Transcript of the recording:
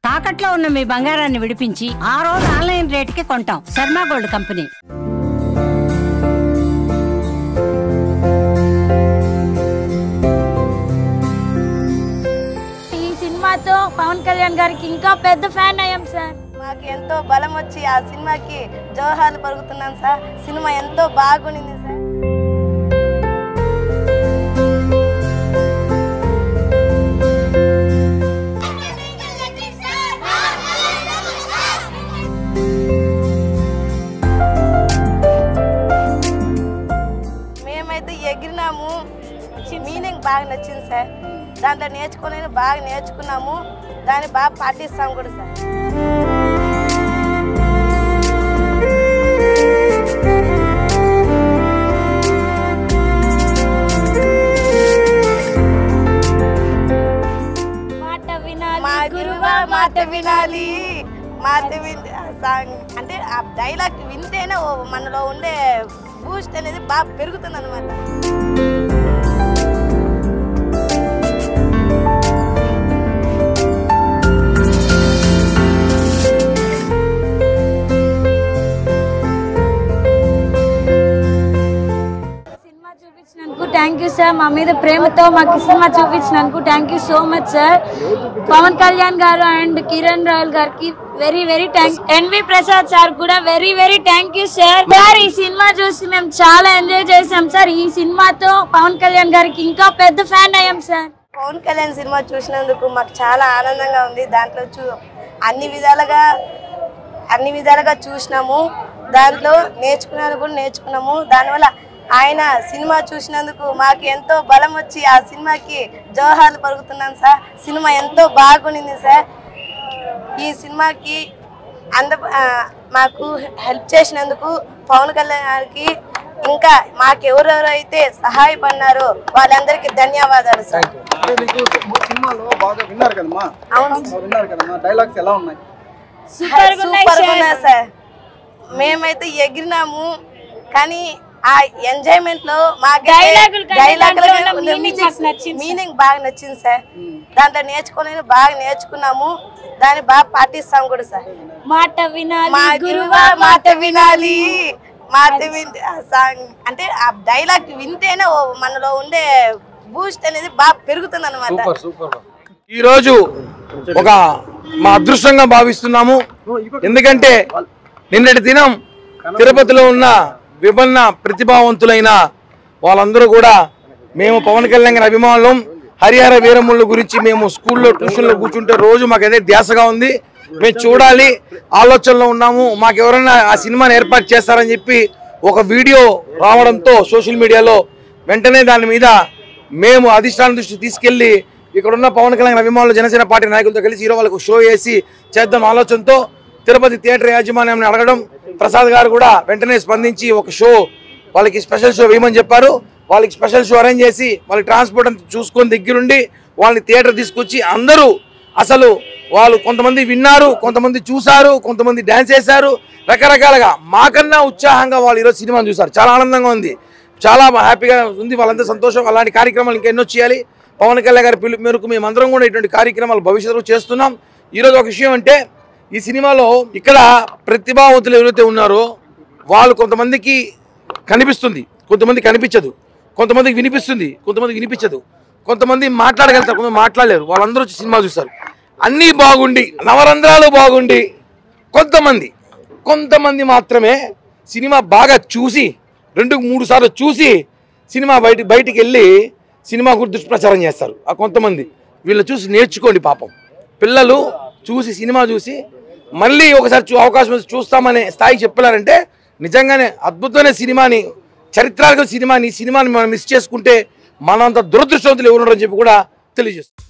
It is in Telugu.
తాకట్లో ఉన్న మీ బంగారాన్ని విడిపించి ఆ రోజు ఆన్లైన్ రేటుకి కొంటాం. Sharma gold company. ఈ సినిమాతో పవన్ కళ్యాణ్ గారికి ఇంకా పెద్ద ఫ్యాన్ అయ్యాం సార్. మాకు ఎంతో బలం వచ్చి ఆ సినిమాకి జోహార్లు పలుకుతున్నాం సార్. సినిమా ఎంతో బాగుండింది సార్. మేమైతే ఎగిరినాము. మీనింగ్ బాగా నచ్చింది సార్. దాంట్లో బాగా నేర్చుకున్నాము. దాన్ని బాగా పాటిస్తాం కూడా సార్. మాట వినాలి సాంగ్ అంటే ఆ డైలాగ్ వింటేనే మనలో ఉండే బూస్ట్ అనేది బాగా పెరుగుతుంది అన్నమాట. Thank you sir. మా మీద ప్రేమతో మాకు సినిమా చూపించినందుకు thank you so much sir. Pawan Kalyan garu and Kiran Royal గారికి very very thanks. N V Prasad sir కూడా very very thank you sir. Sir ఈ సినిమా చూసి మేము చాలా ఎంజాయ్ చేసాం సార్. ఈ సినిమాతో పవన్ కళ్యాణ్ గారికి ఇంకా పెద్ద ఫ్యాన్ అయ్యాం సార్. పవన్ కళ్యాణ్ సినిమా చూసినందుకు మాకు చాలా ఆనందంగా ఉంది. దాంట్లో అన్ని విధాలుగా చూసినాము. దాంట్లో నేర్చుకున్నాము. దానివల్ల ఆయన సినిమా చూసినందుకు మాకు ఎంతో బలం వచ్చి ఆ సినిమాకి జోహార్లు పలుకుతున్నాం సార్. సినిమా ఎంతో బాగుండింది సార్. ఈ సినిమాకి మాకు హెల్ప్ చేసినందుకు పవన్ కళ్యాణ్ గారికి ఇంకా మాకెవరెవరైతే సహాయపడినారో వాళ్ళందరికీ ధన్యవాదాలు సార్. సూపర్ ఉన్నాయి సార్. మేమైతే ఎగిరినాము. కానీ ఆ ఎంజాయ్మెంట్ లో మా మీనింగ్ బాగా నచ్చింది సార్. దాంట్లో బాగా నేర్చుకున్నాము. దాన్ని బాగా పాటిస్తాం కూడా సార్. మాట వినాలి సాంగ్ అంటే ఆ డైలాగ్ వింటేనే మనలో ఉండే బూస్ట్ అనేది బాగా పెరుగుతుంది అన్నమాట. ఈ రోజు ఒక మా అదృష్టంగా భావిస్తున్నాము. ఎందుకంటే నిన్నటి దినం తిరుపతిలో ఉన్న విభిన్న ప్రతిభావంతులైన వాళ్ళందరూ కూడా మేము పవన్ కళ్యాణ్ గారి అభిమానులం. హరిహర వీరముల గురించి మేము స్కూల్లో ట్యూషన్లో కూర్చుంటే రోజు మాకు అదే ధ్యాసగా ఉంది. మేము చూడాలి ఆలోచనలో ఉన్నాము. మాకు ఎవరైనా ఆ సినిమాని ఏర్పాటు చేస్తారని చెప్పి ఒక వీడియో రావడంతో సోషల్ మీడియాలో వెంటనే దాని మీద మేము అధిష్టానం దృష్టి తీసుకెళ్లి ఇక్కడున్న పవన్ కళ్యాణ్ అభిమానులు జనసేన పార్టీ నాయకులతో కలిసి హీరో వాళ్ళకు షో వేసి చేద్దాం ఆలోచనతో తిరుపతి థియేటర్ యాజమాన్యాన్ని అడగడం, ప్రసాద్ గారు కూడా వెంటనే స్పందించి ఒక షో వాళ్ళకి స్పెషల్ షో వేయమని చెప్పారు. వాళ్ళకి స్పెషల్ షో అరేంజ్ చేసి వాళ్ళకి ట్రాన్స్పోర్ట్ అంతా చూసుకొని దగ్గరుండి వాళ్ళని థియేటర్ తీసుకొచ్చి అందరూ అసలు వాళ్ళు కొంతమంది విన్నారు, కొంతమంది చూశారు, కొంతమంది డ్యాన్స్ చేశారు. రకరకాలుగా మాకన్నా ఉత్సాహంగా వాళ్ళు ఈరోజు సినిమాను చూశారు. చాలా ఆనందంగా ఉంది, చాలా హ్యాపీగా ఉంది. వాళ్ళంతా సంతోషం. అలాంటి కార్యక్రమాలు ఇంకెన్నో చేయాలి. పవన్ కళ్యాణ్ గారి పిలుపు మేరకు మేమందరం కూడా ఇటువంటి కార్యక్రమాలు భవిష్యత్తులో చేస్తున్నాం. ఈరోజు ఒక విషయం అంటే ఈ సినిమాలో ఇక్కడ ప్రతిభావంతులు ఎవరైతే ఉన్నారో వాళ్ళు కొంతమందికి కనిపిస్తుంది, కొంతమంది కనిపించదు, కొంతమందికి వినిపిస్తుంది, కొంతమందికి వినిపించదు, కొంతమంది మాట్లాడగలుగుతారు, కొంతమంది మాట్లాడలేరు. వాళ్ళందరూ వచ్చి సినిమా చూస్తారు. అన్నీ బాగుండి నవరంధ్రాలు బాగుండి కొంతమంది మాత్రమే సినిమా బాగా చూసి 2-3 సార్లు చూసి సినిమా బయటికి వెళ్ళి సినిమా గురించి దుష్ప్రచారం చేస్తారు. ఆ కొంతమంది వీళ్ళు చూసి నేర్చుకోండి. పాపం పిల్లలు చూసి సినిమా చూసి మళ్ళీ ఒకసారి అవకాశం చూస్తామనే స్థాయికి చెప్పారంటే నిజంగానే అద్భుతమైన సినిమాని, చరిత్రాత్మక సినిమాని మనం మిస్ చేసుకుంటే మనంత దురదృష్టవంతులు ఎవరు ఉన్నారని చెప్పి కూడా తెలియజేస్తాం.